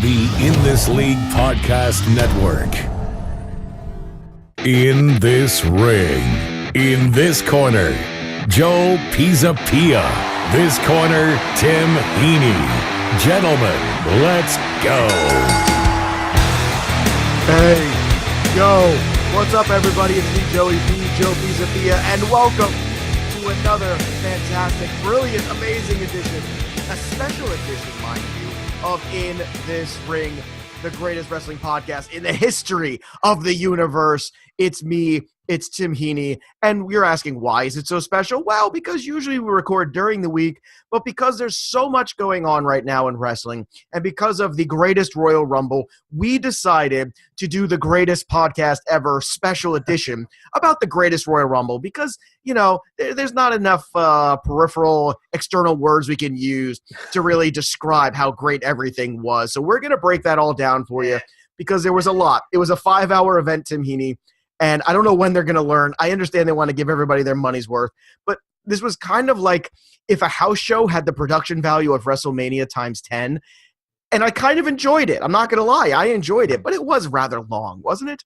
the In This League Podcast Network. In this ring, in this corner, Joe Pisapia. This corner, Tim Heaney. Gentlemen, let's go. Hey, yo, what's up, everybody? It's me, Joey P, Joe Pisapia, and welcome to another fantastic, brilliant, amazing edition, a special edition, mind you, of In This Ring, the greatest wrestling podcast in the history of the universe. It's me, it's Tim Heaney, and you're asking, why is it so special? Well, because usually we record during the week, but because there's so much going on right now in wrestling, and because of the Greatest Royal Rumble, we decided to do the greatest podcast ever special edition about the Greatest Royal Rumble, because, you know, there's not enough peripheral external words we can use to really describe how great everything was. So we're going to break that all down for you, because there was a lot. It was a 5-hour event, Tim Heaney. And I don't know when they're going to learn. I understand they want to give everybody their money's worth. But this was kind of like if a house show had the production value of WrestleMania times 10. And I kind of enjoyed it. I'm not going to lie. I enjoyed it. But it was rather long, wasn't it?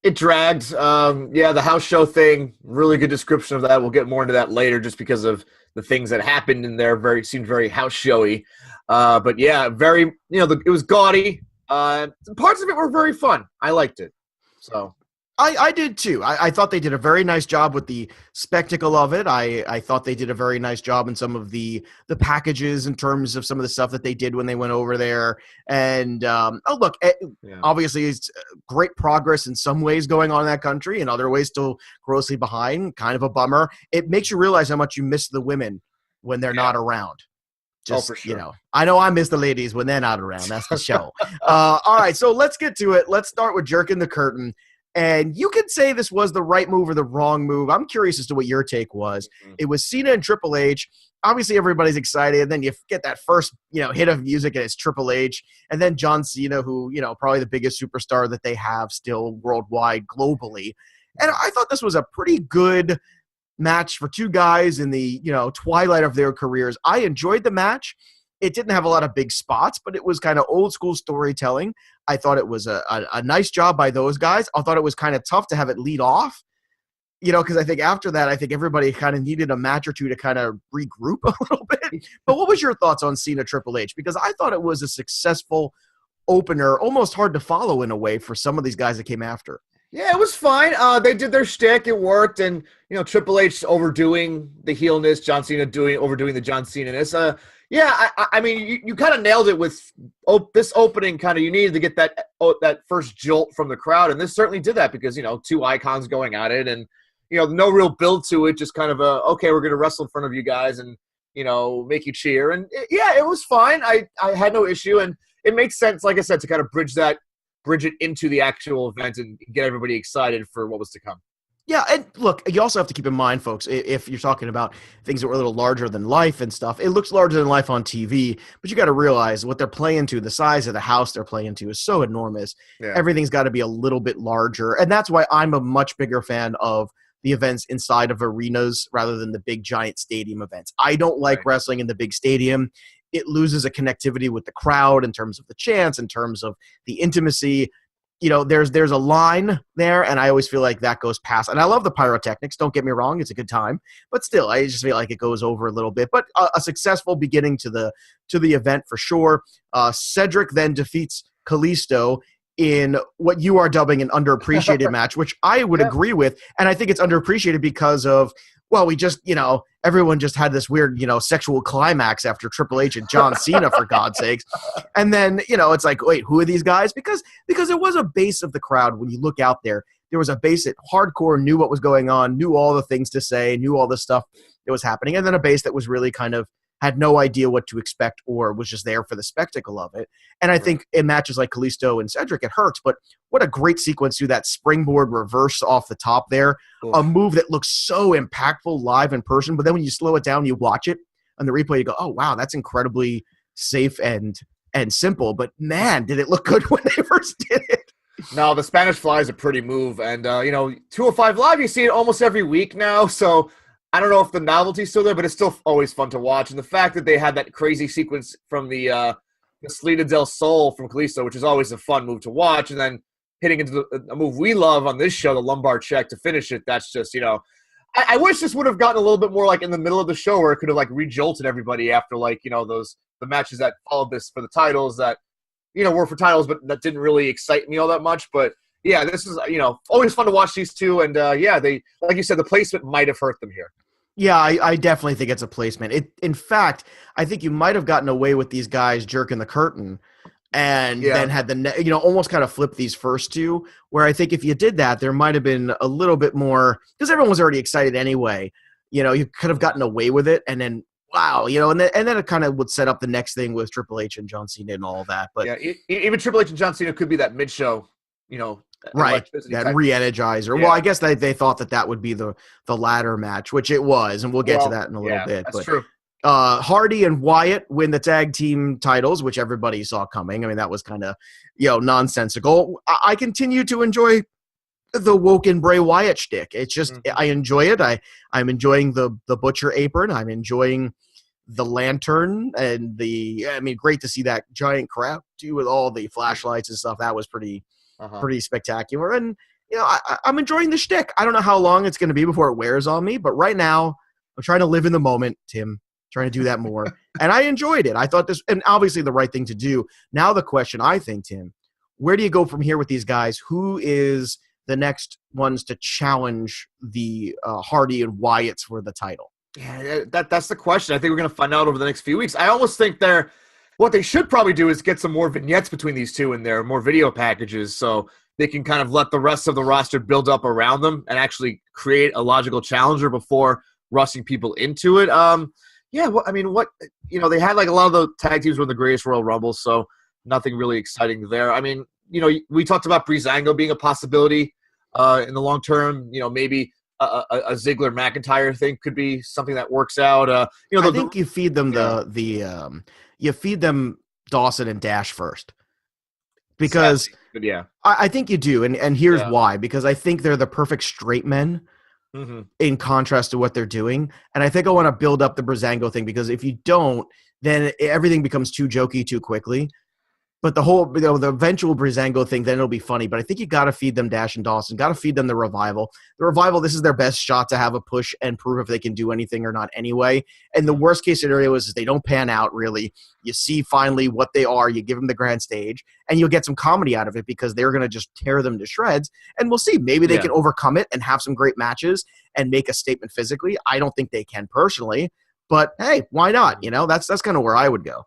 It dragged. Yeah, the house show thing, really good description of that. We'll get more into that later just because of the things that happened in there. Seemed very house showy. But yeah, very, it was gaudy. Parts of it were very fun. I liked it. So. I did too. I thought they did a very nice job with the spectacle of it. I thought they did a very nice job in some of the packages in terms of some of the stuff that they did when they went over there. And, obviously it's great progress in some ways going on in that country, and other ways still grossly behind. Kind of a bummer. It makes you realize how much you miss the women when they're not around. Just, for sure. I know I miss the ladies when they're not around. That's the show. All right, so let's get to it. Let's start with jerking the curtain. And you could say this was the right move or the wrong move. I'm curious as to what your take was. Mm-hmm. It was Cena and Triple H. Obviously, everybody's excited. And then you get that first, hit of music, and it's Triple H. And then John Cena, who, probably the biggest superstar that they have still worldwide, globally. And I thought this was a pretty good match for two guys in the, twilight of their careers. I enjoyed the match. It didn't have a lot of big spots, but it was kind of old school storytelling. I thought it was a nice job by those guys. I thought it was kind of tough to have it lead off, because I think after that, I think everybody kind of needed a match or two to kind of regroup a little bit. But what was your thoughts on Cena Triple H? Because I thought it was a successful opener, almost hard to follow in a way for some of these guys that came after. Yeah, it was fine. They did their shtick. It worked. And, Triple H overdoing the heelness, John Cena overdoing the John Cena-ness. Yeah, I mean, you kind of nailed it with this opening. Kind of, you needed to get that first jolt from the crowd, and this certainly did that because two icons going at it, and no real build to it, just kind of okay, we're going to wrestle in front of you guys and make you cheer, and it was fine. I had no issue, and it makes sense, like I said, to kind of bridge it into the actual event and get everybody excited for what was to come. Yeah, and look, you also have to keep in mind, folks, if you're talking about things that were a little larger than life and stuff, it looks larger than life on TV, but you got to realize what they're playing to, the size of the house they're playing to is so enormous. Yeah. Everything's got to be a little bit larger, and that's why I'm a much bigger fan of the events inside of arenas rather than the big, giant stadium events. I don't like wrestling in the big stadium. It loses a connectivity with the crowd in terms of the chants, in terms of the intimacy. There's a line there, and I always feel like that goes past. And I love the pyrotechnics. Don't get me wrong; it's a good time. But still, I just feel like it goes over a little bit. But a successful beginning to the event for sure. Cedric then defeats Kalisto in what you are dubbing an underappreciated match, which I would agree with. And I think it's underappreciated because of, well, we just, everyone just had this weird, sexual climax after Triple H and John Cena, for God's sakes. And then, it's like, wait, who are these guys? Because there was a base of the crowd when you look out there. There was a base that hardcore knew what was going on, knew all the things to say, knew all the stuff that was happening. And then a base that was really kind of had no idea what to expect or was just there for the spectacle of it. And I think in matches like Kalisto and Cedric, it hurts. But what a great sequence to that springboard reverse off the top there. Oof. A move that looks so impactful live in person. But then when you slow it down, you watch it on the replay, you go, oh, wow, that's incredibly safe and simple. But, man, did it look good when they first did it. No, the Spanish Fly is a pretty move. And, 205 Live, you see it almost every week now. So I don't know if the novelty's still there, but it's still always fun to watch. And the fact that they had that crazy sequence from the the Salida del Sol from Kalisto, which is always a fun move to watch, and then hitting into a move we love on this show, the lumbar check to finish it. That's just, I wish this would have gotten a little bit more like in the middle of the show where it could have like re-jolted everybody after like, the matches that followed this for the titles that, were for titles, but that didn't really excite me all that much. But yeah, this is, always fun to watch these two. And they, like you said, the placement might have hurt them here. Yeah, I definitely think it's a placement. In fact, I think you might have gotten away with these guys jerking the curtain and then had almost kind of flip these first two, where I think if you did that, there might have been a little bit more, because everyone was already excited anyway. You could have gotten away with it, and then wow, and then it kind of would set up the next thing with Triple H and John Cena and all that. But yeah, even Triple H and John Cena could be that mid-show, right, that re-energizer. Yeah. Well, I guess they thought that would be the ladder match, which it was, and we'll get to that in a little bit. That's true. Hardy and Wyatt win the tag team titles, which everybody saw coming. I mean, that was kind of, nonsensical. I continue to enjoy the woken Bray Wyatt shtick. It's just, I enjoy it. I'm enjoying the Butcher apron. I'm enjoying the lantern and great to see that giant crowd too with all the flashlights and stuff. That was pretty spectacular. And, I'm enjoying the shtick. I don't know how long it's going to be before it wears on me, but right now I'm trying to live in the moment, Tim. Trying to do that more. And I enjoyed it. I thought this, and obviously the right thing to do. Now the question, I think, Tim, where do you go from here with these guys? Who is the next ones to challenge the Hardy and Wyatts for the title? Yeah, that's the question. I think we're going to find out over the next few weeks. I almost think what they should probably do is get some more vignettes between these two in there, more video packages, so they can kind of let the rest of the roster build up around them and actually create a logical challenger before rushing people into it. Yeah, well, they had like a lot of the tag teams were in the Greatest Royal Rumble, so nothing really exciting there. I mean, we talked about Breezango being a possibility in the long term. Maybe a Ziggler McIntyre thing could be something that works out. I think you feed them you feed them Dawson and Dash first, because I think you do, and here's why. Because I think they're the perfect straight men. In contrast to what they're doing. And I think I want to build up the Breezango thing, because if you don't, then everything becomes too jokey too quickly. But the whole, the eventual Breezango thing, then it'll be funny. But I think you got to feed them Dash and Dawson. Got to feed them the Revival. The Revival, this is their best shot to have a push and prove if they can do anything or not anyway. And the worst case scenario is they don't pan out, really. You see finally what they are. You give them the grand stage. And you'll get some comedy out of it, because they're going to just tear them to shreds. And we'll see. Maybe they can overcome it and have some great matches and make a statement physically. I don't think they can personally. But, hey, why not? That's kind of where I would go.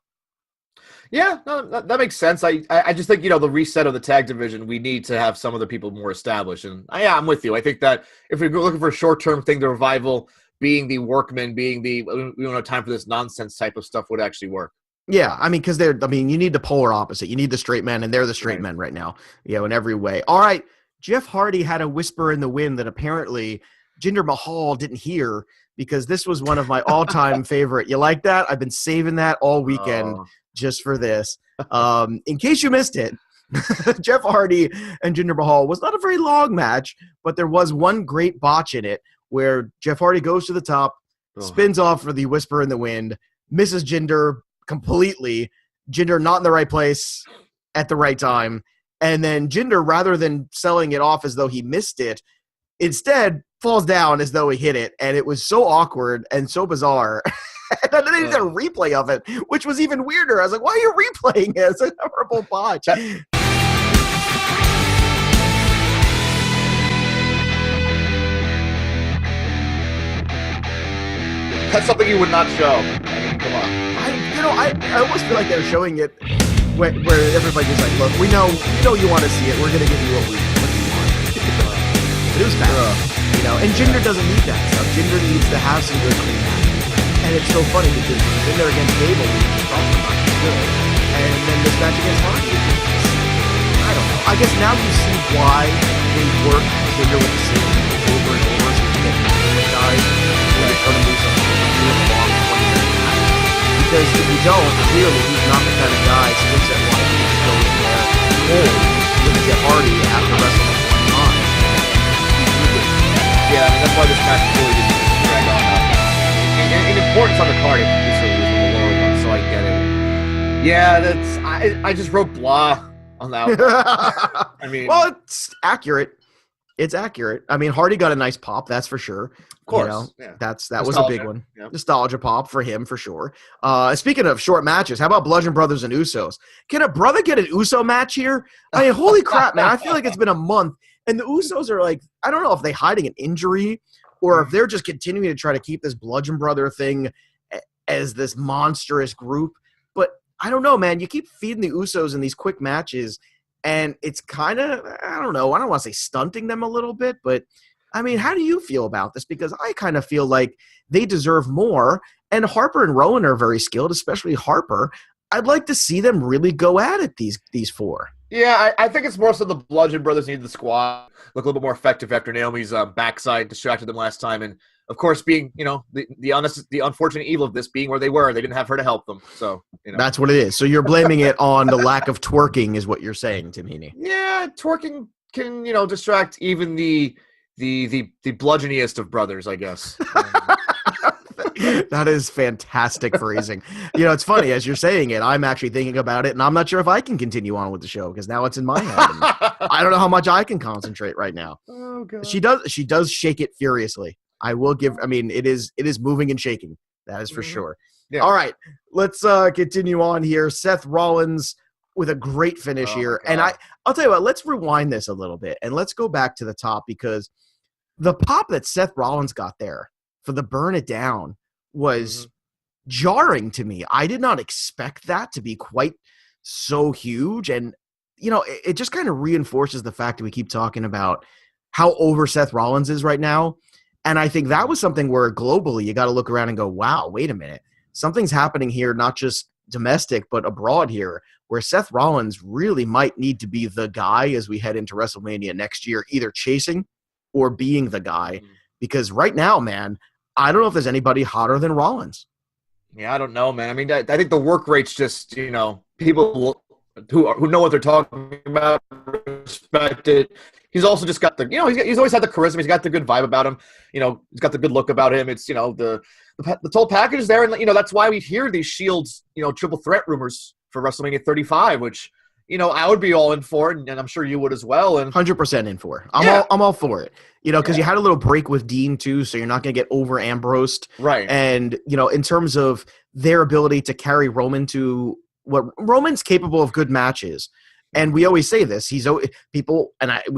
Yeah, no, that makes sense. I just think, the reset of the tag division, we need to have some of the people more established. And I'm with you. I think that if we're looking for a short-term thing, the Revival being the workman, being we don't have time for this nonsense type of stuff would actually work. Yeah, because you need the polar opposite. You need the straight men, and they're the straight men right now, in every way. All right, Jeff Hardy had a whisper in the wind that apparently Jinder Mahal didn't hear, because this was one of my all-time favorite. You like that? I've been saving that all weekend. Just for this. In case you missed it, Jeff Hardy and Jinder Mahal was not a very long match, but there was one great botch in it where Jeff Hardy goes to the top, spins off for the whisper in the wind, misses Jinder completely. Jinder not in the right place at the right time. And then Jinder, rather than selling it off as though he missed it, instead falls down as though he hit it. And it was so awkward and so bizarre. And then they did a replay of it, which was even weirder. I was like, why are you replaying it? It's a horrible botch. That's something you would not show. Come on. I almost feel like they're showing it where everybody's like, look, we know you want to see it. We're going to give you what we want. But it was bad. And Jinder doesn't need that stuff. Jinder needs to have some good clean matches. And it's so funny because in there against Gable, we just talked about it good. And then this match against Hardy, I don't know. I guess now you see why they work Jinder with the same over and over, so you get the guys when they turn him loose on a long 20-minute match. Because if you don't, clearly he's not the kind of guy skill set wise who just goes in there cold with Jeff Hardy after wrestling him one time. Yeah, that's why this match really didn't drag on up. In importance on the card, it's a lower one, so I get it. Yeah, I just wrote blah on that one. I mean, well, it's accurate. It's accurate. I mean, Hardy got a nice pop, that's for sure. Of course. You know, Yeah. that was a big one. Yeah. Nostalgia pop for him for sure. Speaking of short matches, how about Bludgeon Brothers and Usos? Can a brother get an Uso match here? I mean, holy crap, man. I feel like it's been a month. And the Usos are like, I don't know if they're hiding an injury or if they're just continuing to try to keep this Bludgeon Brother thing as this monstrous group. But I don't know, man. You keep feeding the Usos in these quick matches, and it's kind of, I don't know. I don't want to say stunting them a little bit, but I mean, how do you feel about this? Because I kind of feel like they deserve more, and Harper and Rowan are very skilled, especially Harper. I'd like to see them really go at it, these four. Yeah, I think it's more so the Bludgeon Brothers need the squad look a little bit more effective after Naomi's backside distracted them last time, and of course, being the unfortunate evil of this being where they were, they didn't have her to help them. So that's what it is. So you're blaming it on the lack of twerking, is what you're saying, Tim Heaney. Yeah, twerking can distract even the bludgeoniest of brothers, I guess. That is fantastic phrasing. It's funny as you're saying it. I'm actually thinking about it, and I'm not sure if I can continue on with the show because now it's in my head. And I don't know how much I can concentrate right now. Oh God. She does shake it furiously. I will give. I mean, it is moving and shaking. That is for sure. Yeah. All right, let's continue on here. Seth Rollins with a great finish here, and I'll tell you what. Let's rewind this a little bit and let's go back to the top because the pop that Seth Rollins got there for the burn it down was jarring to me. I did not expect that to be quite so huge. And, it just kind of reinforces the fact that we keep talking about how over Seth Rollins is right now. And I think that was something where globally you got to look around and go, wow, wait a minute. Something's happening here, not just domestic, but abroad here, where Seth Rollins really might need to be the guy as we head into WrestleMania next year, either chasing or being the guy. Because right now, man, I don't know if there's anybody hotter than Rollins. Yeah, I don't know, man. I mean, I think the work rate's just, people who know what they're talking about respect it. He's also just got the, he's always had the charisma. He's got the good vibe about him. He's got the good look about him. It's, the total package is there. And, that's why we hear these Shields, triple threat rumors for WrestleMania 35, which, I would be all in for it, and I'm sure you would as well. And 100% in for it. I'm all for it. Because you had a little break with Dean too, so you're not going to get over Ambrosed. Right. And, in terms of their ability to carry Roman to what Roman's capable of good matches. And we always say this, we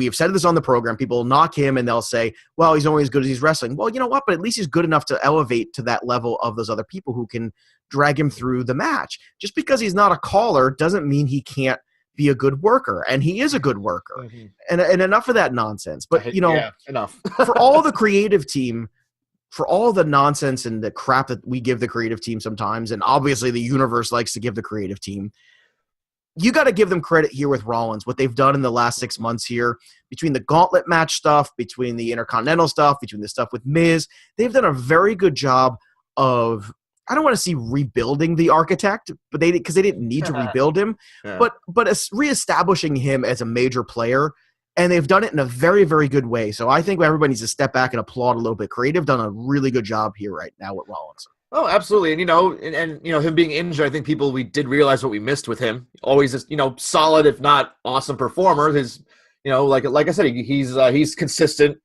have said this on the program, people knock him and they'll say, well, he's only as good as he's wrestling. Well, you know what? But at least he's good enough to elevate to that level of those other people who can drag him through the match. Just because he's not a caller doesn't mean he can't be a good worker, and he is a good worker. And enough of that nonsense. But enough. For all the creative team, for all the nonsense and the crap that we give the creative team sometimes, and obviously the universe likes to give the creative team, you got to give them credit here with Rollins, what they've done in the last 6 months here, between the gauntlet match stuff, between the Intercontinental stuff, between the stuff with Miz. They've done a very good job of, I don't want to see rebuilding the architect, but because they didn't need to rebuild him, but reestablishing him as a major player, and they've done it in a very, very good way. So I think everybody needs to step back and applaud a little bit. Creative done a really good job here right now with Rollins. Oh, absolutely. And, him being injured, I think we did realize what we missed with him. Always this, solid, if not awesome performer. His, like I said, he's consistent.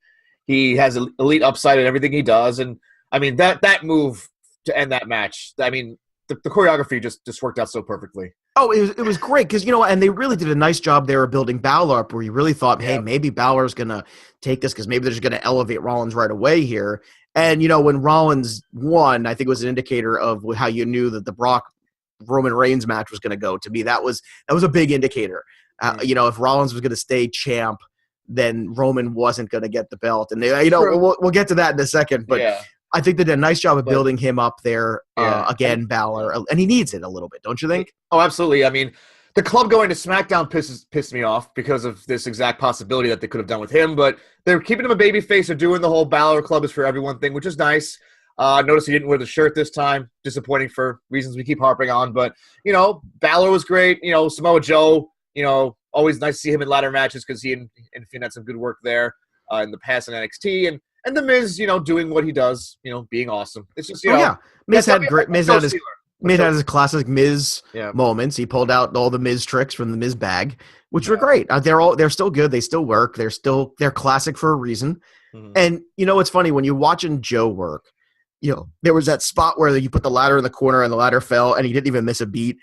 He has elite upside in everything he does. And I mean, that move to end that match, I mean, the choreography just worked out so perfectly. Oh, it was great because, and they really did a nice job there of building Balor up where you really thought, hey, maybe Balor's going to take this because maybe they're just going to elevate Rollins right away here. And, when Rollins won, I think it was an indicator of how you knew that the Roman Reigns match was going to go. To me, that was a big indicator. If Rollins was going to stay champ, then Roman wasn't going to get the belt. And we'll get to that in a second. But I think they did a nice job of building him up there again, Balor. And he needs it a little bit, don't you think? Oh, absolutely. I mean, the club going to SmackDown pissed me off because of this exact possibility that they could have done with him. But they're keeping him a babyface. They're doing the whole Balor Club is for everyone thing, which is nice. Notice he didn't wear the shirt this time. Disappointing for reasons we keep harping on. But, Balor was great. Samoa Joe, always nice to see him in ladder matches because he and Finn had some good work there in the past in NXT. And the Miz, doing what he does, being awesome. It's just, Miz had great. Miz had his classic Miz Yeah. moments. He pulled out all the Miz tricks from the Miz bag, which were great. They're still good. They still work. They're classic for a reason. Mhm. And you know what's funny, when you're watching Joe work, you know, there was that spot where you put the ladder in the corner and the ladder fell and he didn't even miss a beat.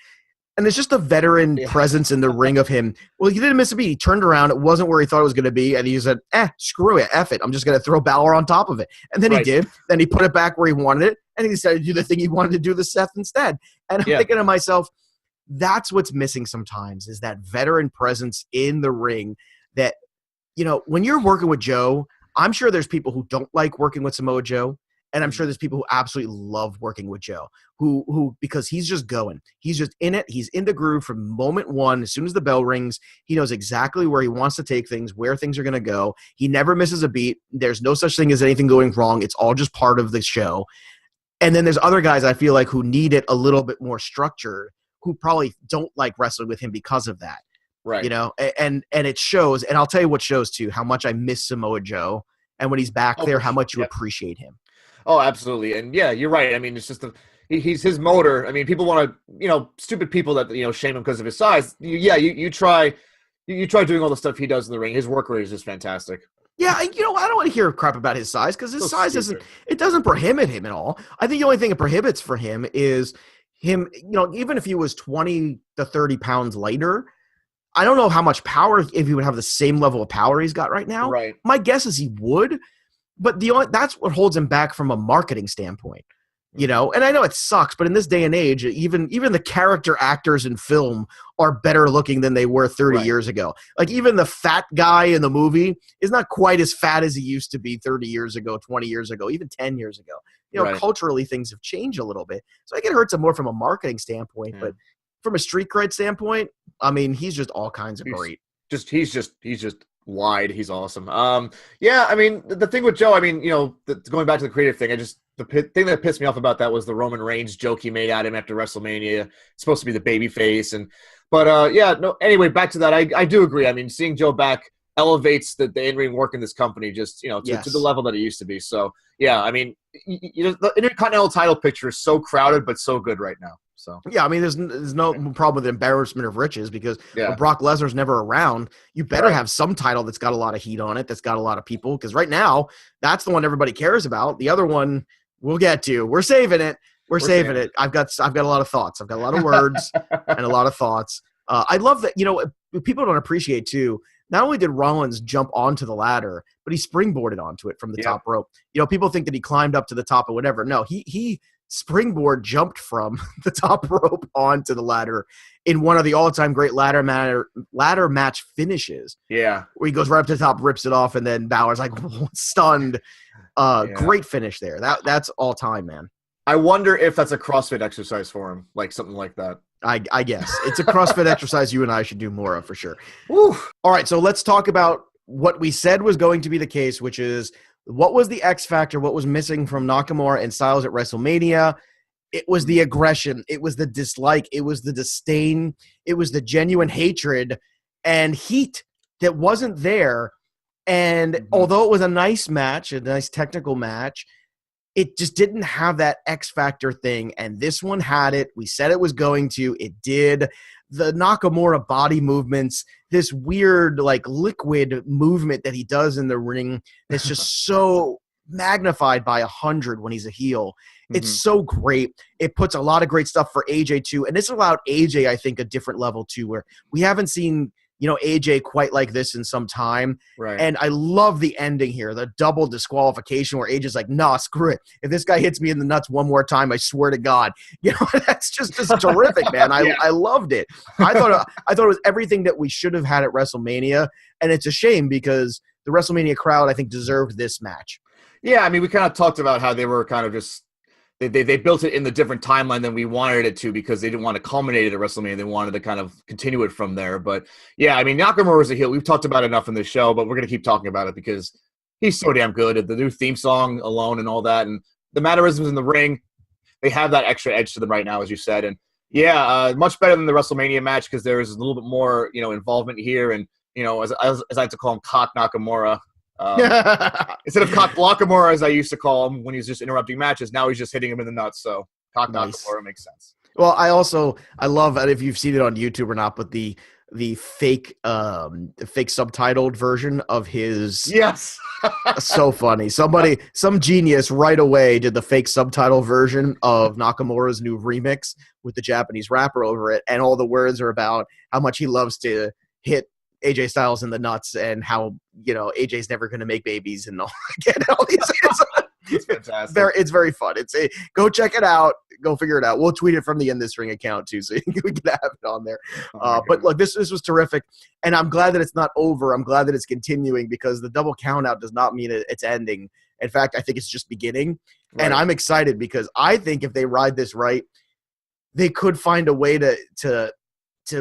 And there's just a veteran presence in the ring of him. Well, he didn't miss a beat. He turned around. It wasn't where he thought it was going to be. And he said, screw it. F it. I'm just going to throw Balor on top of it. And then he did. Then he put it back where he wanted it. And he decided to do the thing he wanted to do to Seth instead. And I'm thinking to myself, that's what's missing sometimes, is that veteran presence in the ring that, you know, when you're working with Joe, I'm sure there's people who don't like working with Samoa Joe. And I'm sure there's people who absolutely love working with Joe, who because he's just going. He's just in it. He's in the groove from moment one. As soon as the bell rings, he knows exactly where he wants to take things, where things are going to go. He never misses a beat. There's no such thing as anything going wrong. It's all just part of the show. And then there's other guys I feel like who need it a little bit more structured, who probably don't like wrestling with him because of that. Right. You know, and it shows. And I'll tell you what shows too, how much I miss Samoa Joe. And when he's back there, how much you appreciate him. Oh, absolutely. And yeah, you're right. I mean, it's just he's his motor. I mean, people want to, you know, stupid people that, you know, shame him because of his size. You try doing all the stuff he does in the ring. His work rate is just fantastic. Yeah, you know, I don't want to hear crap about his size because his size doesn't prohibit him at all. I think the only thing it prohibits for him is him, you know, even if he was 20 to 30 pounds lighter, I don't know how much power, if he would have the same level of power he's got right now. Right. My guess is he would, but that's what holds him back from a marketing standpoint. You know, and I know it sucks, but in this day and age, even the character actors in film are better looking than they were 30 years ago. Like even the fat guy in the movie is not quite as fat as he used to be 30 years ago, 20 years ago, even 10 years ago. You know, culturally things have changed a little bit. So I think it hurts him more from a marketing standpoint, but from a street cred standpoint, I mean, he's just all kinds of great. He's just wide. He's awesome. Yeah, I mean, the thing with Joe, I mean, you know, going back to the creative thing, the thing that pissed me off about that was the Roman Reigns joke he made at him after WrestleMania. It's supposed to be the baby face. Anyway, back to that. I do agree. I mean, seeing Joe back elevates the in-ring work in this company just, you know, to the level that it used to be. So, yeah, I mean, the Intercontinental title picture is so crowded but so good right now. So yeah, I mean, there's no problem with the embarrassment of riches because when Brock Lesnar's never around, you better have some title that's got a lot of heat on it, that's got a lot of people. Because right now, that's the one everybody cares about. The other one, we'll get to. We're saving it. We're saving it. I've got a lot of thoughts. I've got a lot of words and a lot of thoughts. I love that. You know, people don't appreciate too. Not only did Rollins jump onto the ladder, but he springboarded onto it from the top rope. You know, people think that he climbed up to the top or whatever. No, he springboard jumped from the top rope onto the ladder in one of the all-time great ladder match finishes. Yeah. Where he goes right up to the top, rips it off, and then Balor's like stunned. Great finish there. That's all time, man. I wonder if that's a CrossFit exercise for him, like something like that. I guess. It's a CrossFit exercise you and I should do more of for sure. Woo. All right, so let's talk about what we said was going to be the case, which is what was the X factor, what was missing from Nakamura and Styles at WrestleMania. It was the aggression. It was the dislike. It was the disdain. It was the genuine hatred and heat that wasn't there. And although it was a nice match, a nice technical match, it just didn't have that X factor thing. And this one had it. We said it was going to. It did. The Nakamura body movements, this weird like liquid movement that he does in the ring that's just so magnified by 100 when he's a heel. It's so great. It puts a lot of great stuff for AJ too. And this allowed AJ, I think, a different level too, where we haven't seen, you know, AJ quite like this in some time. Right. And I love the ending here, the double disqualification where AJ's like, nah, screw it. If this guy hits me in the nuts one more time, I swear to God. You know, that's just terrific, man. I loved it. I thought it was everything that we should have had at WrestleMania. And it's a shame because the WrestleMania crowd, I think, deserved this match. Yeah, I mean, we kind of talked about how they were kind of just they built it in the different timeline than we wanted it to because they didn't want to culminate it at WrestleMania. They wanted to kind of continue it from there. But yeah, I mean, Nakamura was a heel. We've talked about it enough in this show, but we're going to keep talking about it because he's so damn good. The new theme song alone and all that, and the mannerisms in the ring, they have that extra edge to them right now, as you said. And yeah, much better than the WrestleMania match because there is a little bit more, you know, involvement here. And, you know, as I like to call him, Cock Nakamura. Instead of Cock Blockamora, as I used to call him when he was just interrupting matches, now he's just hitting him in the nuts. So Cock Nakamura makes sense. Well, I love, and if you've seen it on YouTube or not, but the fake subtitled version of his. Yes. So funny. Some genius right away did the fake subtitle version of Nakamura's new remix with the Japanese rapper over it, and all the words are about how much he loves to hit AJ Styles in the nuts and how, AJ's never going to make babies and all, all these. It's fantastic. It's very fun. Go check it out. Go figure it out. We'll tweet it from the In This Ring account too, so we can have it on there. But look, this was terrific, and I'm glad that it's not over. I'm glad that it's continuing, because the double count out does not mean it's ending. In fact, I think it's just beginning, and I'm excited because I think if they ride this right, they could find a way to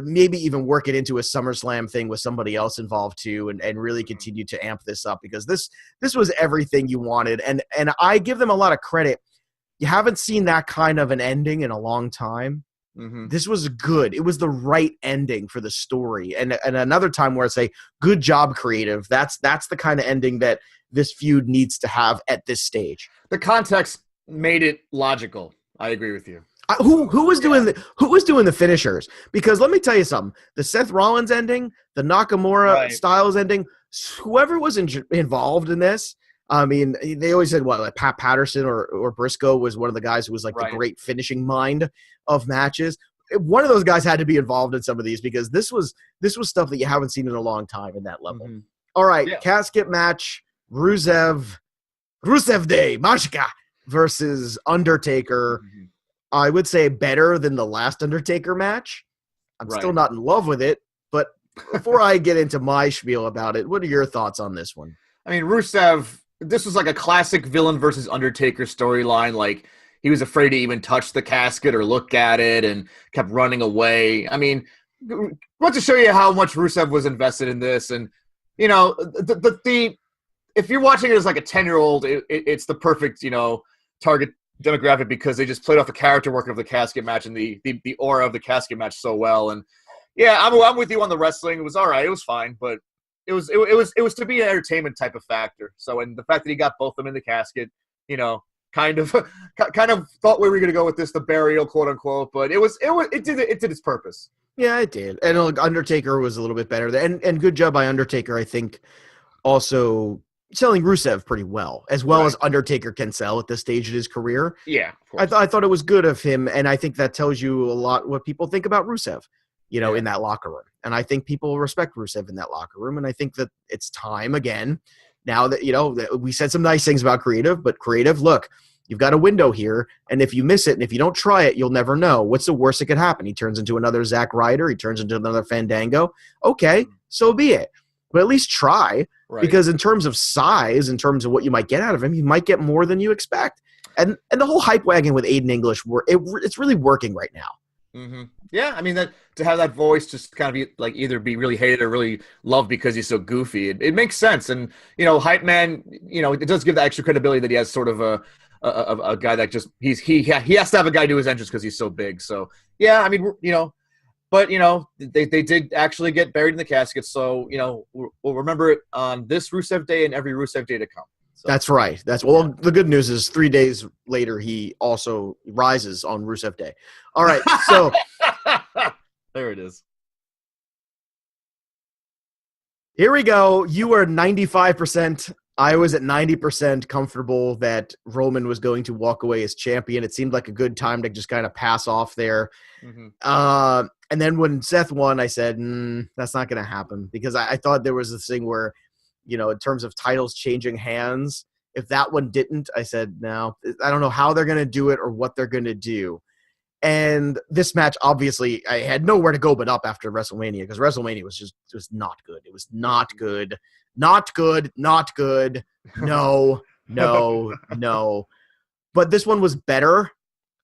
maybe even work it into a SummerSlam thing with somebody else involved too, and really continue to amp this up, because this was everything you wanted, and I give them a lot of credit. You haven't seen that kind of an ending in a long time. Mm-hmm. This was good. It was the right ending for the story. And another time where I say, good job, creative. That's the kind of ending that this feud needs to have at this stage. The context made it logical. I agree with you. Who was doing the finishers? Because let me tell you something. The Seth Rollins ending, the Nakamura Styles ending, whoever was involved in this, I mean, they always said, like Pat Patterson or Briscoe was one of the guys who was like the great finishing mind of matches. One of those guys had to be involved in some of these, because this was stuff that you haven't seen in a long time in that level. Mm-hmm. All right, casket match, Rusev Day, Mashika versus Undertaker. Mm-hmm. I would say better than the last Undertaker match. I'm still not in love with it, but before I get into my spiel about it, what are your thoughts on this one? I mean, Rusev, this was like a classic villain versus Undertaker storyline. Like, he was afraid to even touch the casket or look at it and kept running away. I mean, want to show you how much Rusev was invested in this. And, if you're watching it as like a 10-year-old, it's the perfect, target demographic, because they just played off the character work of the casket match and the aura of the casket match so well. And yeah, I'm with you on the wrestling. It was all right. It was fine, but it was to be an entertainment type of factor. So, and the fact that he got both of them in the casket, kind of thought we were going to go with this, the burial, quote unquote, but it did its purpose. Yeah, it did. And Undertaker was a little bit better, and good job by Undertaker. I think also selling Rusev pretty well as Undertaker can sell at this stage of his career. Yeah, I thought it was good of him, and I think that tells you a lot what people think about Rusev, in that locker room. And I think people respect Rusev in that locker room, and I think that it's time again. Now that, that we said some nice things about Creative, but Creative, look, you've got a window here, and if you miss it, and if you don't try it, you'll never know. What's the worst that could happen? He turns into another Zack Ryder. He turns into another Fandango. Okay, so be it. But at least try, because in terms of size, in terms of what you might get out of him, you might get more than you expect. And the whole hype wagon with Aiden English, it's really working right now. Mm-hmm. Yeah, I mean, that to have that voice just kind of be like either be really hated or really loved because he's so goofy, it makes sense. And hype man, it does give that extra credibility that he has sort of a guy that just he has to have a guy do his entrance because he's so big. So yeah, I mean, but they did actually get buried in the casket. So we'll remember it on this Rusev Day and every Rusev Day to come. So. That's right. The good news is 3 days later he also rises on Rusev Day. All right, so there it is. Here we go. You were 95%. I was at 90% comfortable that Roman was going to walk away as champion. It seemed like a good time to just kind of pass off there. Mm-hmm. And then when Seth won, I said, that's not going to happen, because I thought there was this thing where, in terms of titles changing hands, if that one didn't, I said, no, I don't know how they're going to do it or what they're going to do. And this match, obviously, I had nowhere to go but up after WrestleMania, because WrestleMania was just not good. It was not good. Not good. Not good. No, no, no. But this one was better.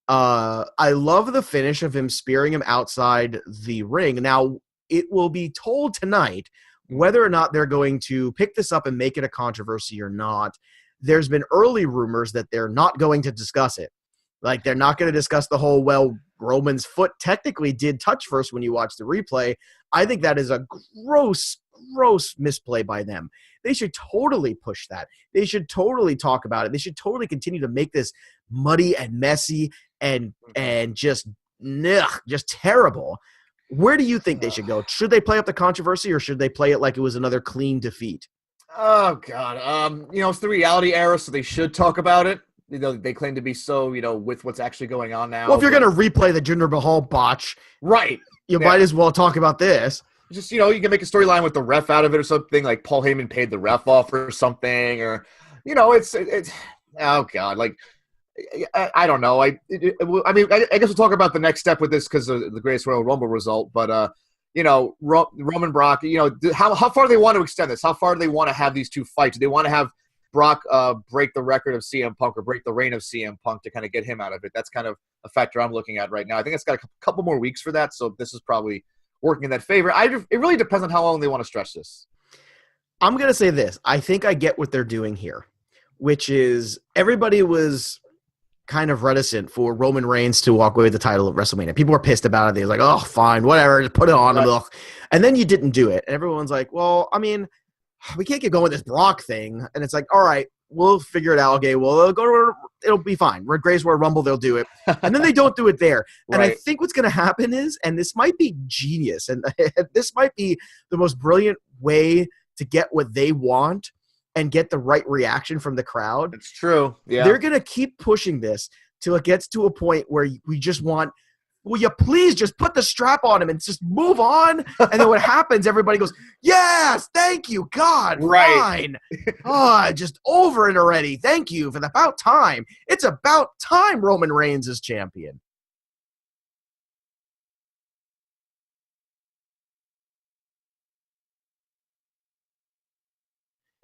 I love the finish of him spearing him outside the ring. Now, it will be told tonight whether or not they're going to pick this up and make it a controversy or not. There's been early rumors that they're not going to discuss it. Like, they're not going to discuss the whole, Roman's foot technically did touch first when you watch the replay. I think that is a gross misplay by them. They should totally push that. They should totally talk about it. They should totally continue to make this muddy and messy and just just terrible. Where do you think they should go? Should they play up the controversy, or should they play it like it was another clean defeat? Oh God. It's the reality era, so they should talk about it. They claim to be so, with what's actually going on now. Well, if you're going to replay the Jinder Mahal botch, right, you might as well talk about this. Just, you can make a storyline with the ref out of it or something, like Paul Heyman paid the ref off or something, or, it's oh God, like, I don't know. I guess we'll talk about the next step with this because of the Greatest Royal Rumble result, but, Roman Brock, how far do they want to extend this? How far do they want to have these two fights? Do they want to have Brock break the record of CM Punk or break the reign of CM Punk to kind of get him out of it? That's kind of a factor I'm looking at right now. I think it's got a couple more weeks for that, so this is probably working in that favor. It really depends on how long they want to stretch this. I'm going to say this. I think I get what they're doing here, which is everybody was kind of reticent for Roman Reigns to walk away with the title at WrestleMania. People were pissed about it. They were like, oh, fine, whatever, just put it on him. And then you didn't do it. And everyone's like, well, I mean, we can't get going with this Brock thing. And it's like, all right, we'll figure it out. Okay, well, it'll be fine. We're at Greatest Royal Rumble, they'll do it. And then they don't do it there. And I think what's going to happen is, and this might be genius, and this might be the most brilliant way to get what they want and get the right reaction from the crowd. It's true. Yeah. They're going to keep pushing this till it gets to a point where we just want, will you please just put the strap on him and just move on? And then what happens, everybody goes, yes, thank you, God, fine. Just over it already. Thank you for about time. It's about time Roman Reigns is champion.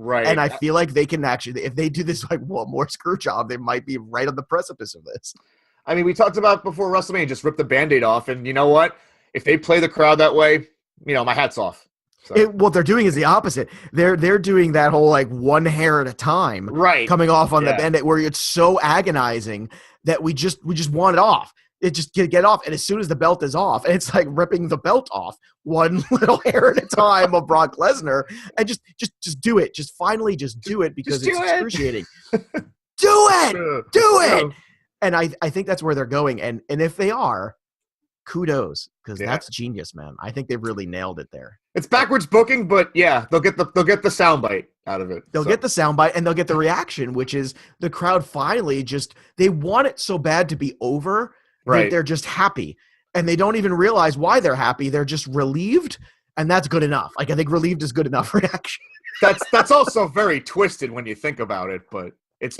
Right. And I feel like they can actually, if they do this like one more screw job, they might be right on the precipice of this. I mean, we talked about before WrestleMania, just rip the Band-Aid off. And you know what? If they play the crowd that way, my hat's off. So. What they're doing is the opposite. They're doing that whole like one hair at a time coming off on the Band-Aid, where it's so agonizing that we just want it off. It just get off, and as soon as the belt is off, and it's like ripping the belt off one little hair at a time of Brock Lesnar, and just do it. Just finally just do it because it's excruciating. Do it. And I think that's where they're going, and if they are, kudos, because that's genius, man. I think they really nailed it there. It's backwards booking, but yeah, they'll get the soundbite out of it. They'll get the soundbite, and they'll get the reaction, which is the crowd finally they want it so bad to be over. Right. They're just happy, and they don't even realize why they're happy. They're just relieved, and that's good enough. Like, I think relieved is good enough reaction. That's also very twisted when you think about it, but it's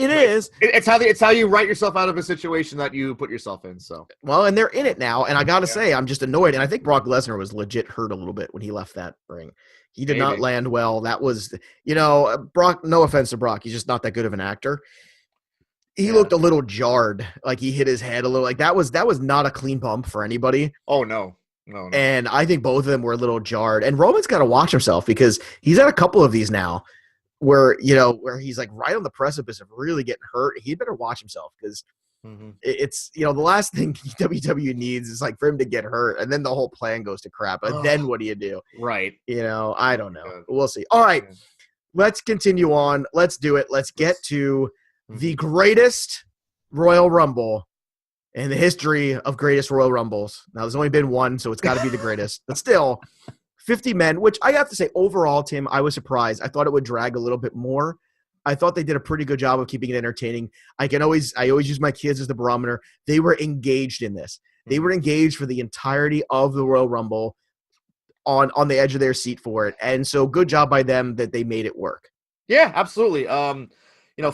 how you write yourself out of a situation that you put yourself in. So well, and they're in it now, and I gotta say, I'm just annoyed, and I think Brock Lesnar was legit hurt a little bit when he left that ring. He did not land well. That was, Brock. No offense to Brock, he's just not that good of an actor. He looked a little jarred, like he hit his head a little. Like that was not a clean bump for anybody. Oh no. And I think both of them were a little jarred. And Roman's got to watch himself because he's at a couple of these now, where he's like right on the precipice of really getting hurt. He better watch himself because it's the last thing WWE needs is like for him to get hurt, and then the whole plan goes to crap. And then what do you do? Right. I don't know. We'll see. All right, let's continue on. Let's do it. Let's get to the greatest Royal Rumble in the history of greatest Royal Rumbles. Now, there's only been one, so it's got to be the greatest. But still, 50 men, which I have to say, overall, Tim, I was surprised. I thought it would drag a little bit more. I thought they did a pretty good job of keeping it entertaining. I always use my kids as the barometer. They were engaged in this. They were engaged for the entirety of the Royal Rumble on the edge of their seat for it. And so good job by them that they made it work. Yeah, absolutely.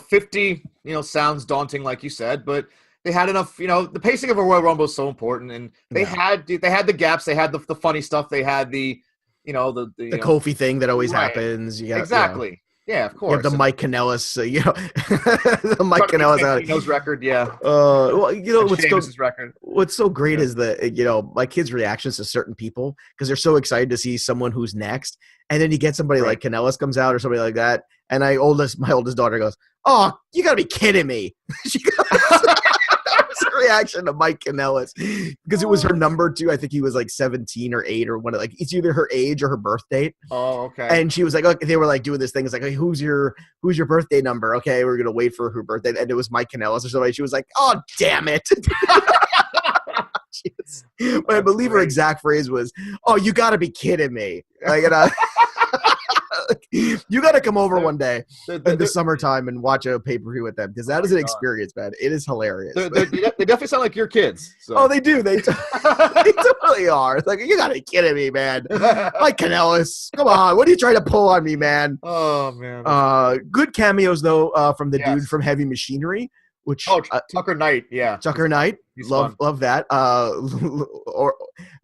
50, sounds daunting, like you said, but they had enough, the pacing of a Royal Rumble is so important, and they had the gaps, they had the funny stuff, they had the Kofi thing that always happens. Exactly. Yeah, of course. You have the Mike Kanellis, the Mike Kanellis record, yeah. What's so great is that, my kids' reactions to certain people, because they're so excited to see someone who's next, and then you get somebody like Kanellis comes out or somebody like that, and my oldest daughter goes, "Oh, you gotta be kidding me!" She goes, that was her reaction to Mike Kanellis, because it was her number 2. I think he was like 17 or 8 or one. Like it's either her age or her birth date. Oh, okay. And she was like, okay, they were like doing this thing. It's like, hey, who's your birthday number? Okay, we're gonna wait for her birthday, and it was Mike Kanellis or somebody. She was like, "Oh, damn it!" But I believe her exact phrase was, "Oh, you got to be kidding me!" Like, you got to come over one day in the summertime and watch a pay-per-view with them, because that is an experience, man. It is hilarious. They definitely sound like your kids. So. Oh, they do. They totally are. It's like, you got to be kidding me, man. Mike Kanellis, come on. What are you trying to pull on me, man? Oh, man. Good cameos, though, from the dude from Heavy Machinery. Which Tucker Knight, yeah. Tucker Knight, love that. Or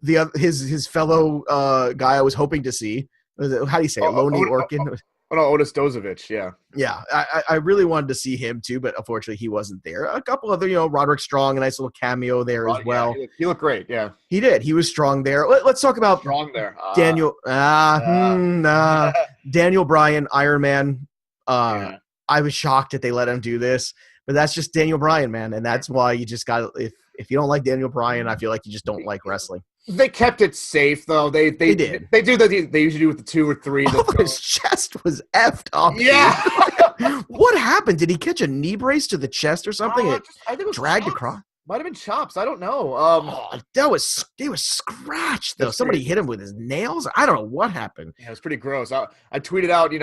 his fellow guy I was hoping to see. How do you say it? Loney Orkin? Otis Dozovich, yeah. Yeah, I really wanted to see him too, but unfortunately he wasn't there. A couple other, Roderick Strong, a nice little cameo there as well. Yeah, he looked great, yeah. He did. He was strong there. Let's talk about strong there. Daniel. Daniel Bryan, Iron Man. I was shocked that they let him do this. But that's just Daniel Bryan, man, and that's why you just got to – if you don't like Daniel Bryan, I feel like you just don't like wrestling. They kept it safe, though. They did. They do that. They usually do with the 2 or 3. His chest was effed up. Yeah. What happened? Did he catch a knee brace to the chest or something? I think it was dragged across. Might have been chops. I don't know. They was scratched though. Somebody hit him with his nails. I don't know what happened. Yeah, it was pretty gross. I tweeted out,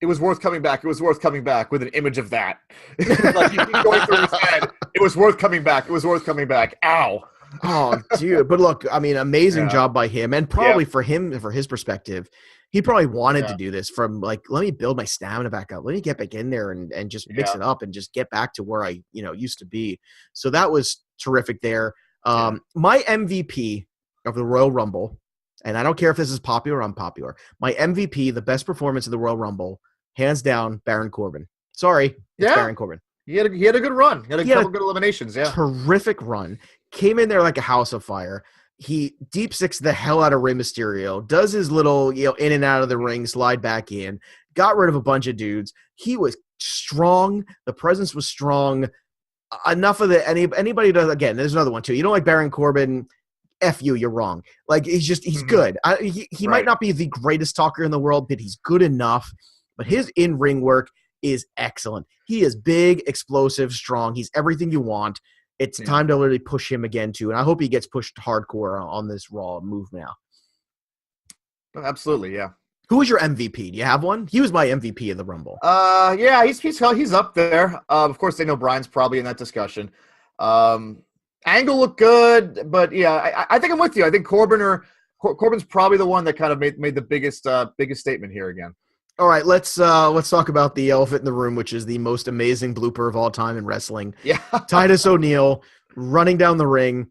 it was worth coming back. It was worth coming back with an image of that. Like you keep going through his head. It was worth coming back. It was worth coming back. Ow. Oh, dude. But look, I mean, amazing job by him, and probably for him, for his perspective, he probably wanted to do this from like, let me build my stamina back up. Let me get back in there and just mix it up and just get back to where I, used to be. So that was terrific there. My MVP of the Royal Rumble, and I don't care if this is popular or unpopular, my MVP, the best performance of the Royal Rumble, hands down, Baron Corbin. Sorry, it's Baron Corbin. He had a good run. He had a couple good eliminations, Terrific run. Came in there like a house of fire. He deep six the hell out of Rey Mysterio, does his little, in and out of the ring, slide back in, got rid of a bunch of dudes. He was strong. The presence was strong. Enough of the anybody does. Again, there's another one too. You don't like Baron Corbin? F you, you're wrong. Like he's good. He might not be the greatest talker in the world, but he's good enough. But his in-ring work is excellent. He is big, explosive, strong. He's everything you want. It's time to literally push him again, too. And I hope he gets pushed hardcore on this Raw move now. Absolutely, yeah. Who was your MVP? Do you have one? He was my MVP in the Rumble. Yeah, he's up there. Of course, they know Bryan's probably in that discussion. Angle looked good, but yeah, I think I'm with you. I think Corbin's probably the one that kind of made the biggest statement here again. All right, let's talk about the elephant in the room, which is the most amazing blooper of all time in wrestling. Yeah. Titus O'Neill running down the ring,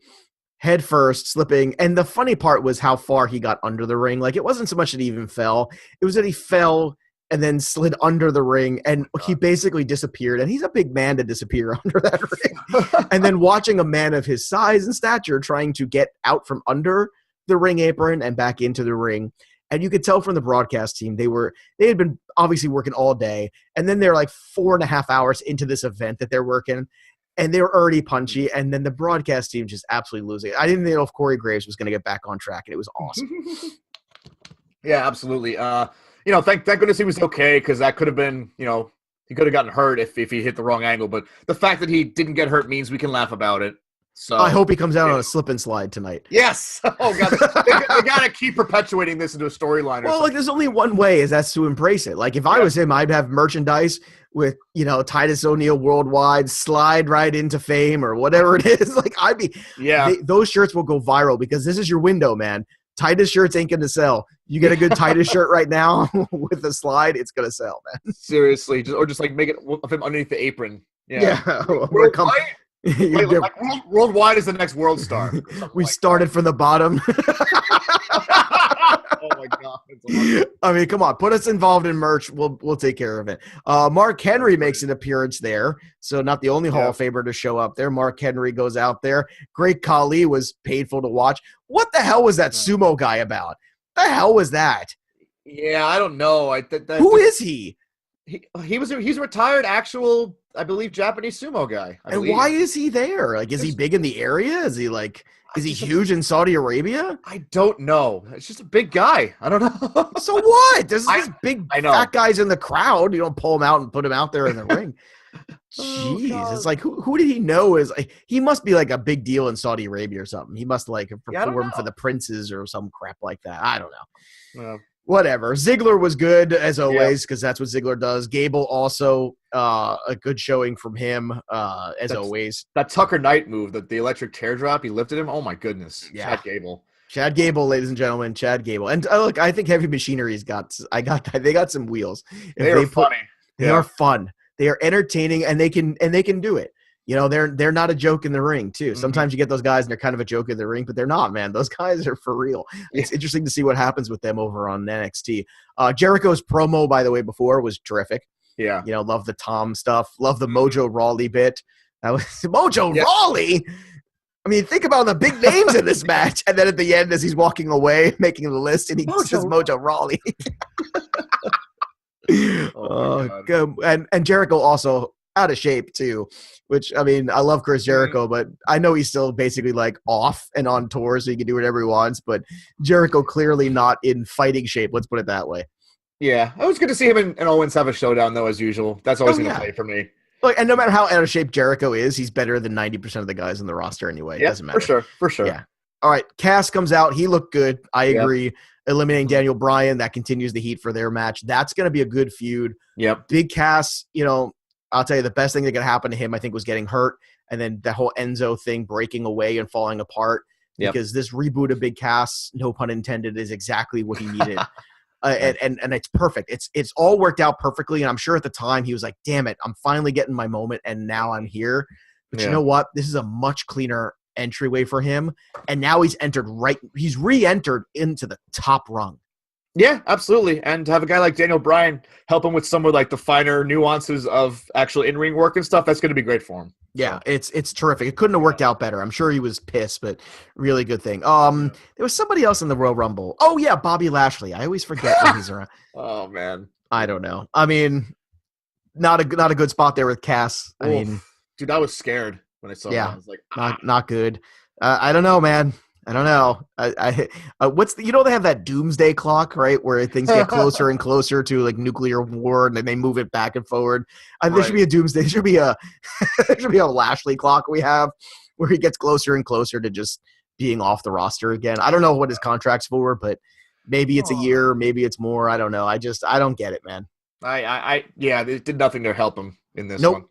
head first, slipping. And the funny part was how far he got under the ring. Like, it wasn't so much that he even fell. It was that he fell and then slid under the ring, and he basically disappeared. And he's a big man to disappear under that ring. And then watching a man of his size and stature trying to get out from under the ring apron and back into the ring. And you could tell from the broadcast team, they had been obviously working all day. And then they're like 4.5 hours into this event that they're working, and they were already punchy. And then the broadcast team just absolutely losing it. I didn't know if Corey Graves was going to get back on track, and it was awesome. Yeah, absolutely. Thank goodness he was okay, because that could have been, he could have gotten hurt if he hit the wrong angle. But the fact that he didn't get hurt means we can laugh about it. So I hope he comes out on a slip and slide tonight. Yes. Oh God, they got to keep perpetuating this into a storyline. Well, like, there's only one way, is that's to embrace it. Like, if I was him, I'd have merchandise with Titus O'Neill worldwide, slide right into fame or whatever it is. Like, those shirts will go viral because this is your window, man. Titus shirts ain't gonna sell. You get a good Titus shirt right now with a slide, it's gonna sell, man. Seriously, just like make it of him underneath the apron. Yeah. Worldwide is the next world star. We started from the bottom. Oh my God! I mean, come on, put us involved in merch. We'll take care of it. Mark Henry makes an appearance there, so not the only Hall of Famer to show up there. Mark Henry goes out there. Great Khali was painful to watch. What the hell was that sumo guy about? The hell was that? Yeah, I don't know. Who is he? He's a retired actual, I believe, Japanese sumo guy. And why is he there? Like, is he big in the area? Is he huge in Saudi Arabia? I don't know. It's just a big guy. I don't know. So what? There's these big fat guys in the crowd. You don't pull them out and put them out there in the ring. Oh, Jeez, it's God. like who did he know is he must be like a big deal in Saudi Arabia or something. He must like have Yeah, I don't performed for know. the princes or some crap like that. I don't know. Yeah. Whatever. Ziggler was good as Yeah. always because that's what Ziggler does. Gable also a good showing from him as always. That Tucker Knight move, the electric teardrop, he lifted him. Oh my goodness, Yeah. Chad Gable. Chad Gable, ladies and gentlemen, Chad Gable. And look, I think Heavy Machinery's they got some wheels. They are funny. They are fun. They are entertaining, and they can do it. You know, they're not a joke in the ring too. Sometimes you get those guys and they're kind of a joke in the ring, but they're not, man. Those guys are for real. It's interesting to see what happens with them over on NXT. Jericho's promo, by the way, before was terrific. Yeah. You know, love the Tom stuff. Love the Mojo Rawley bit. That was Mojo Rawley. I mean, think about the big names in this match. And then at the end, as he's walking away, making the list, and he says Mojo Rawley. Good. And Jericho also out of shape too, which, I mean, I love Chris Jericho, but I know he's still basically like off and on tour, so he can do whatever he wants, but Jericho clearly not in fighting shape. Let's put it that way. Yeah. It was good to see him and Owens have a showdown, though, as usual. That's always going to play for me. Look, and no matter how out of shape Jericho is, he's better than 90% of the guys on the roster anyway. It doesn't matter. For sure. Yeah. All right. Cass comes out. He looked good. I agree. Eliminating Daniel Bryan, that continues the heat for their match. That's going to be a good feud. Yep. Big Cass, you know, I'll tell you the best thing that could happen to him, I think, was getting hurt. And then the whole Enzo thing breaking away and falling apart. Because this reboot of Big Cass, no pun intended, is exactly what he needed. And it's perfect. It's all worked out perfectly. And I'm sure at the time he was like, damn it, I'm finally getting my moment. And now I'm here. But you know what? This is a much cleaner entryway for him. And now he's re-entered into the top rung. Yeah, absolutely. And to have a guy like Daniel Bryan help him with some of like the finer nuances of actual in-ring work and stuff, that's going to be great for him. Yeah, it's terrific. It couldn't have worked out better. I'm sure he was pissed, but really good thing. There was somebody else in the Royal Rumble. Oh yeah, Bobby Lashley. I always forget when he's around. Oh man, I don't know. I mean, not a good spot there with Cass. I mean, dude, I was scared when I saw that. I was like, not good. I don't know, man. I don't know. What's the, they have that doomsday clock, right? Where things get closer and closer to like nuclear war and then they move it back and forward. There should be a doomsday. There should be a Lashley clock we have where he gets closer and closer to just being off the roster again. I don't know what his contract's for, but maybe it's a year, maybe it's more. I don't know. I don't get it, man. They did nothing to help him in this one.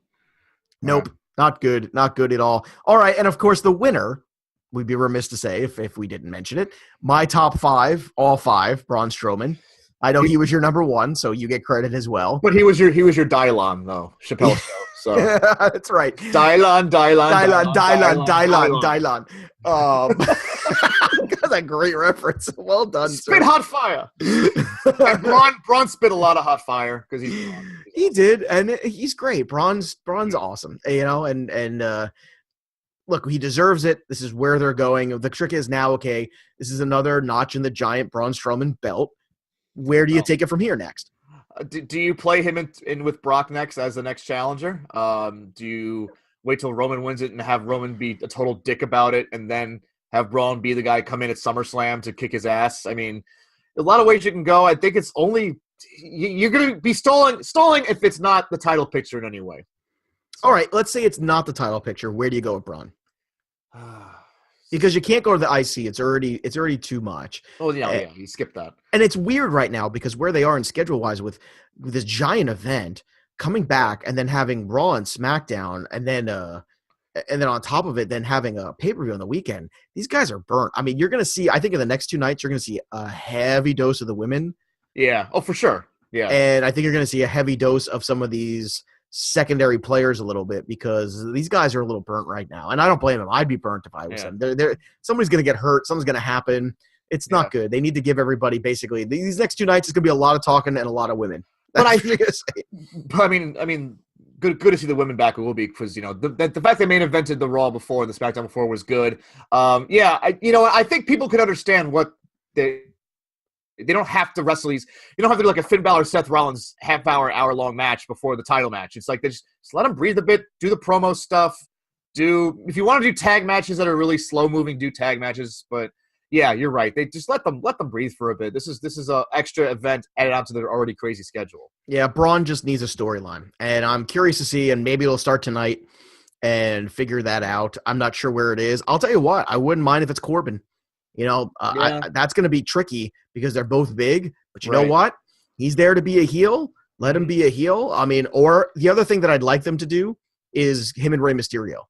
Nope. Not good. Not good at all. All right. And of course the winner, we'd be remiss to say if we didn't mention it. My top five, all five, Braun Strowman. I know he was your number one, so you get credit as well. But he was your Dylon, though. Chappelle show. So that's right. Dylon. That's a great reference. Well done, Spit hot fire. And Braun spit a lot of hot fire because he's Braun. He did, and he's great. Braun's awesome. And look, he deserves it. This is where they're going. The trick is now, okay, this is another notch in the giant Braun Strowman belt. Where do you take it from here next? Do you play him in with Brock next as the next challenger? Do you wait till Roman wins it and have Roman be a total dick about it and then have Braun be the guy come in at SummerSlam to kick his ass? I mean, a lot of ways you can go. I think it's only you're going to be stalling if it's not the title picture in any way. So. All right, let's say it's not the title picture. Where do you go with Braun? Because you can't go to the IC. It's already too much. Oh yeah, you skipped that. And it's weird right now because where they are in schedule-wise with this giant event coming back and then having Raw and SmackDown and then on top of it, then having a pay-per-view on the weekend. These guys are burnt. I mean, you're going to see, I think in the next 2 nights, you're going to see a heavy dose of the women. Yeah. Oh, for sure. Yeah. And I think you're going to see a heavy dose of some of these secondary players a little bit because these guys are a little burnt right now. And I don't blame them. I'd be burnt if I was them. Somebody's going to get hurt. Something's going to happen. It's not good. They need to give everybody basically these next 2 nights is going to be a lot of talking and a lot of women. That's but I mean, good to see the women back. It will be because the fact they main evented the Raw before and the SmackDown before was good. I think people could understand what they don't have to wrestle these. You don't have to do like a Finn Balor, Seth Rollins hour-long match before the title match. It's like they just let them breathe a bit, do the promo stuff. If you want to do tag matches that are really slow-moving, do tag matches. But Yeah, you're right. They just let them breathe for a bit. This is a extra event added onto their already crazy schedule. Yeah, Braun just needs a storyline, and I'm curious to see, and maybe it'll start tonight and figure that out. I'm not sure where it is. I'll tell you what, I wouldn't mind if it's Corbin. That's going to be tricky because they're both big, but you know what? He's there to be a heel. Let him be a heel. I mean, or the other thing that I'd like them to do is him and Rey Mysterio.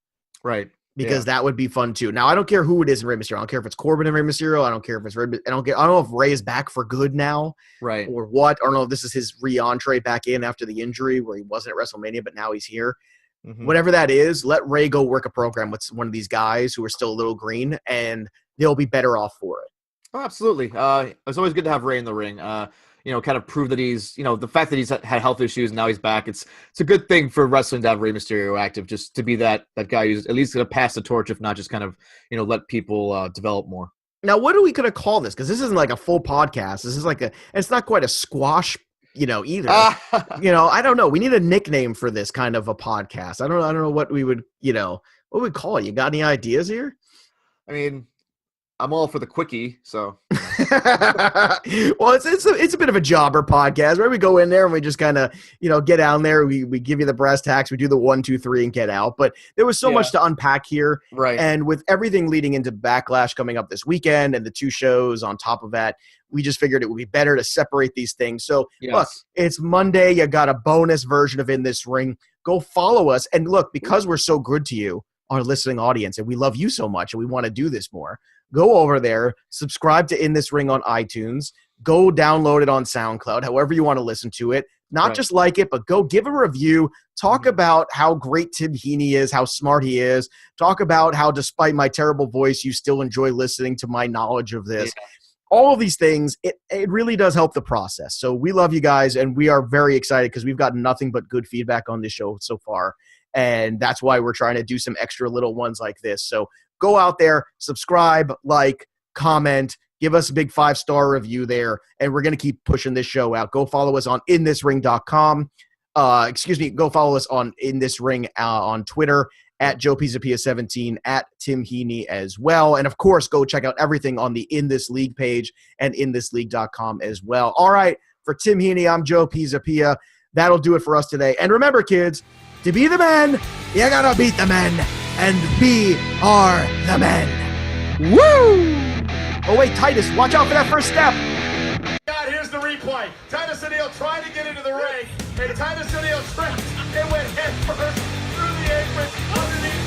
Right. Because that would be fun too. Now, I don't care who it is in Rey Mysterio. I don't care if it's Corbin and Rey Mysterio. I don't care if it's Rey. I don't know if Rey is back for good now, right, or what. I don't know if this is his re-entree back in after the injury where he wasn't at WrestleMania, but now he's here. Mm-hmm. Whatever that is, let Rey go work a program with one of these guys who are still a little green, and they'll be better off for it. Oh, absolutely. It's always good to have Rey in the ring. Kind of prove that he's, the fact that he's had health issues and now he's back. It's a good thing for wrestling to have Rey Mysterio active, just to be that guy who's at least going to pass the torch, if not just kind of, let people develop more. Now, what are we going to call this? Because this isn't like a full podcast. This is it's not quite a squash, either. I don't know. We need a nickname for this kind of a podcast. I don't know what we would, what would we call it? You got any ideas here? I mean, I'm all for the quickie, so. Well, it's a bit of a jobber podcast where we go in there and we just kind of, get down there. We give you the brass tacks. We do the 1, 2, 3 and get out. But there was so much to unpack here. Right. And with everything leading into Backlash coming up this weekend and the 2 shows on top of that, we just figured it would be better to separate these things. So look, it's Monday. You got a bonus version of In This Ring. Go follow us. And look, because we're so good to you, our listening audience, and we love you so much and we want to do this more, go over there, subscribe to In This Ring on iTunes, go download it on SoundCloud, however you want to listen to it. Not just like it, but go give a review. Talk about how great Tim Heaney is, how smart he is. Talk about how, despite my terrible voice, you still enjoy listening to my knowledge of this. Yeah. All of these things, it really does help the process. So we love you guys, and we are very excited because we've gotten nothing but good feedback on this show so far. And that's why we're trying to do some extra little ones like this. So go out there, subscribe, like, comment, give us a big 5-star review there, and we're going to keep pushing this show out. Go follow us on inthisring.com. Go follow us on In This Ring on Twitter, at Joe Pizzapia17, at Tim Heaney as well. And, of course, go check out everything on the In This League page and inthisleague.com as well. All right, for Tim Heaney, I'm Joe Pizzapia. That'll do it for us today. And remember, kids, to be the men, you gotta beat the men. And we are the men. Woo! Oh, wait, Titus, watch out for that first step. God, here's the replay. Titus O'Neill trying to get into the ring, and Titus O'Neill tripped and went head first through the apron, underneath